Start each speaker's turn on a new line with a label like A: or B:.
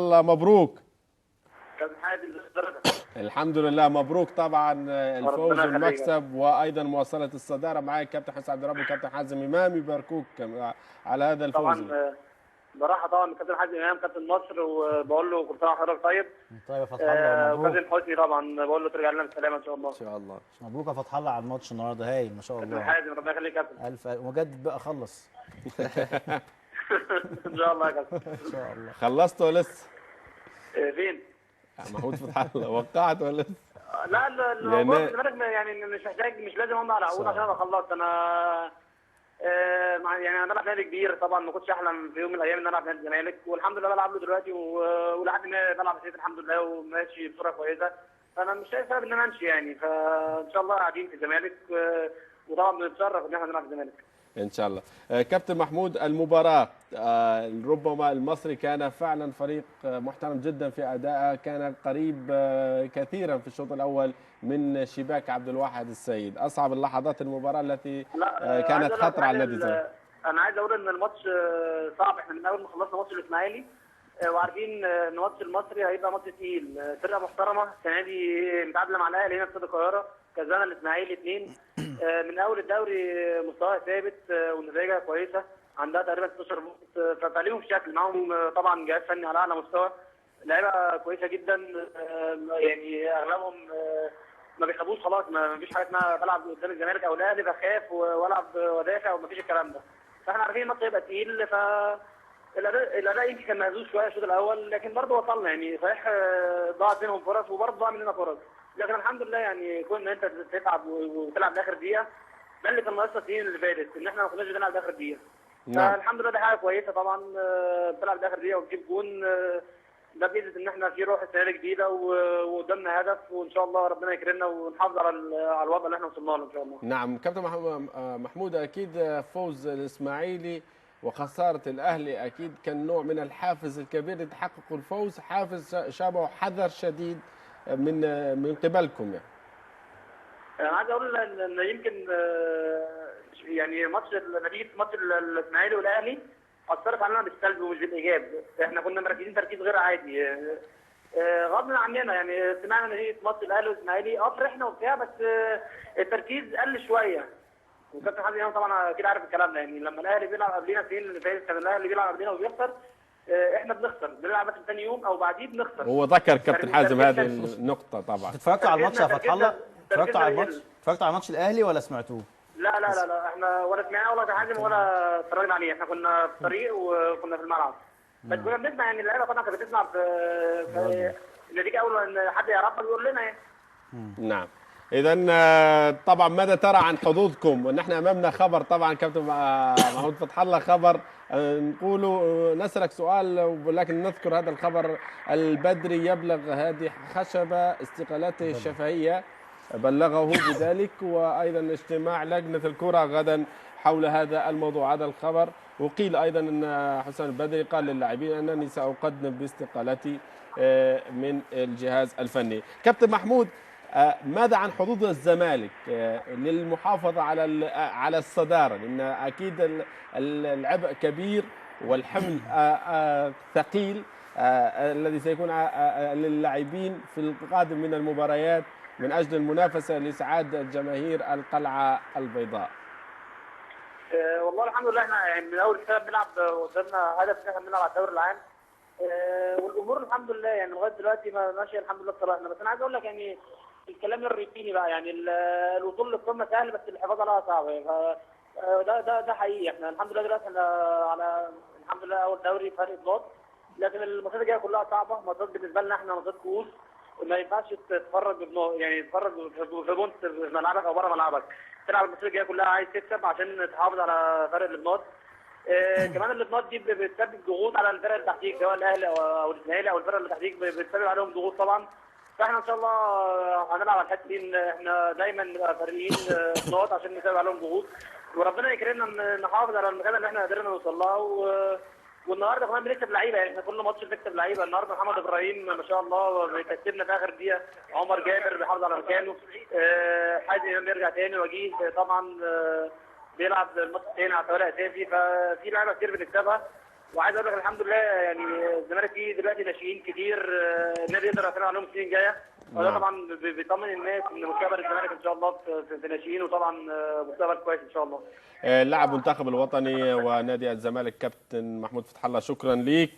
A: الله مبروك.
B: كابتن حازم
A: الحمد لله مبروك طبعا الفوز
B: ربنا يخليك.
A: والمكسب وايضا مواصله الصداره. معاك كابتن حسن عبد الرب وكابتن حازم امام، يباركوك على هذا الفوز.
B: طبعا براحه طبعا كابتن حازم امام كابتن مصر، وبقول له كل سنه وحضرتك طيب.
C: طيب يا فتح الله مبروك.
B: وكابتن حسني طبعا بقول له ترجع لنا بالسلامه ان شاء الله.
A: ان شاء الله.
C: مبروك يا فتح الله على الماتش النهارده، هايل ما شاء
B: كابتن
C: الله.
B: حازم ربنا يخليك يا كابتن.
C: الف وجدد بقى، خلص.
B: ان شاء الله يا كابتن.
C: ان شاء الله.
A: خلصت ولا لسه؟
B: فين؟
A: محمود فتح الله وقعت ولا لسه؟
B: لا
A: يعني-
B: الموضوع بالنسبه لك يعني مش محتاج، مش لازم امضي على عقود عشان ابقى خلصت. انا يعني انا بلعب نادي كبير طبعا، ما كنتش احلم في يوم من الايام ان انا العب نادي الزمالك، والحمد لله بلعب له دلوقتي ولحد ما بلعب بسيط الحمد لله وماشي بصوره كويسه. فانا مش شايف سبب ان انا امشي يعني، فان شاء الله قاعدين في الزمالك وطبعا بنتشرف ان احنا نلعب في الزمالك.
A: ان شاء الله. كابتن محمود، المباراه ربما المصري كان فعلا فريق محترم جدا في ادائه، كان قريب كثيرا في الشوط الاول من شباك عبد الواحد السيد. اصعب اللحظات المباراه التي كانت خطره على نادي الزمالك.
B: انا عايز اقول ان الماتش صعب. احنا من اول ما خلصنا ماتش الاسماعيلي وعارفين ان ماتش المصري هيبقى ماتش تقيل. فرقه محترمه السنه دي متعادله مع الاهلي هنا في استاد القاهره، كسبانه الاسماعيلي 2. من اول الدوري مستواها ثابت والنتائج كويسه، عندها تقريبا 16 نقط، فليهم شكل معاهم طبعا جهاز فني على اعلى مستوى، لعيبه كويسه جدا. يعني اغلبهم ما بيخافوش خلاص، ما فيش حاجه اسمها بلعب قدام الزمالك او الاهلي بخاف والعب ودافع وما فيش الكلام ده. فاحنا عارفين الماتش هيبقى تقيل، الاداء يمكن كان مهزوز شويه الشوط الاول، لكن برضه وصلنا يعني. صحيح ضاعت منهم فرص وبرضه ضاع مننا فرص، لكن الحمد لله يعني كون ان انت تتعب وتلعب لاخر دقيقه، ده اللي كان ناقصنا السنين اللي فاتت، ان احنا ما كناش بنلعب لاخر دقيقه.
A: نعم.
B: فالحمد لله دي حاجه كويسه طبعا. بتلعب لاخر دقيقه وتجيب جون، ده بيثبت ان احنا في روح السنه جديده وقدامنا هدف، وان شاء الله ربنا يكرمنا ونحافظ على الوضع اللي احنا وصلنا له ان شاء الله.
A: نعم كابتن محمود، اكيد فوز الاسماعيلي وخساره الاهلي اكيد كان نوع من الحافز الكبير لتحقق الفوز، حافز شابه حذر شديد من قبلكم يعني.
B: انا عايز اقول ان يمكن يعني نتيجه ماتش الاسماعيلي والاهلي اثرت علينا بالسلب ومش بالايجاب. احنا كنا مركزين تركيز غير عادي غصب عننا يعني. سمعنا نتيجه ماتش الاهلي والاسماعيلي فرحنا وبتاع، بس التركيز قل شويه. وكابتن حازم امام طبعا اكيد عارف الكلام ده، يعني لما الاهلي بيلعب قبلنا السنين اللي فاتت كان الاهلي بيلعب قبلنا وبيخسر، احنا بنخسر بنلعب بس ثاني يوم او بعديه بنخسر.
A: هو ذكر كابتن حازم هذه النقطه طبعا.
C: اتفرجتوا على الماتش يا فتح الله؟ اتفرجتوا على الماتش؟
B: تركيزنا
C: اتفرجتوا على ماتش الاهلي ولا سمعتوه؟
B: لا احنا ولا سمعناه ولا حازم ولا اتفرجنا عليه. احنا كنا في الطريق وكنا في الملعب، بس كنا بنسمع يعني. اللعيبه طبعا كانت بتسمع في النتيجه اول ما حد يعرفها بيقول لنا يعني.
A: نعم. اذا طبعا ماذا ترى عن حظوظكم؟ ونحن امامنا خبر طبعا كابتن محمود فتح الله، خبر نقولوا نسألك سؤال ولكن نذكر هذا الخبر. البدري يبلغ هادي خشبة استقالته الشفهية، بلغه بذلك، وايضا اجتماع لجنة الكرة غدا حول هذا الموضوع. هذا الخبر، وقيل ايضا ان حسام البدري قال للاعبين انني ساقدم باستقالتي من الجهاز الفني. كابتن محمود، ماذا عن حظوظ الزمالك للمحافظة على الصدارة؟ لأن أكيد العبء كبير والحمل ثقيل الذي سيكون للاعبين في القادم من المباريات من أجل المنافسة لإسعاد جماهير القلعة البيضاء.
B: والله الحمد لله احنا يعني من اول سنه بنلعب قدامنا هدف ان احنا بنلعب على الدوري العام، والامور الحمد لله يعني لغايه دلوقتي ماشيه الحمد لله بصراحه. بس انا عايز اقول لك يعني الكلام الروتيني بقى، يعني الوصول للقمه سهل بس الحفاظ عليها صعب. ده حقيقي. احنا الحمد لله دلوقتي احنا على الحمد لله اول دوري فرق نقط، لكن الماتشات الجايه كلها صعبه. ماتشات بالنسبه لنا احنا ماتشات كؤوس، ما ينفعش تتفرج يعني تتفرج في بونت في ملعبك او بره ملعبك. تلعب الماتشات الجايه كلها عايز تكسب عشان تحافظ على فرق النقط. كمان النقط دي بتسبب ضغوط على الفرق اللي تحتيك، سواء الاهلي او الاسماعيلي او الفرق اللي تحتيك بتسبب عليهم ضغوط طبعا. فاحنا ان شاء الله هنلعب على الحته دي، ان احنا دايما نبقى فارقين نقط عشان نسبب عليهم ضغوط، وربنا يكرمنا نحافظ على المكان اللي احنا قدرنا نوصل لها. والنهارده كمان بنكسب لعيبه، يعني احنا كل ماتش بنكسب لعيبه. النهارده محمد ابراهيم ما شاء الله بيكسبنا في اخر دقيقه، عمر جابر بيحافظ على مكانه، حازم امام بيرجع تاني، وجيه طبعا بيلعب الماتش الثاني على طريقه اساسي. ففي لعيبه كتير بنكسبها، وعايز اقول لك الحمد لله يعني الزمالك فيه دلوقتي ناشئين كتير، النادي يقدر يعتمد عليهم السنين الجايه، وده
A: نعم.
B: طبعا بيطمن الناس ان مستقبل الزمالك ان شاء الله في ناشئين، وطبعا مستقبل كويس ان شاء الله.
A: لاعب منتخب الوطني ونادي الزمالك كابتن محمود فتح الله، شكرا ليك.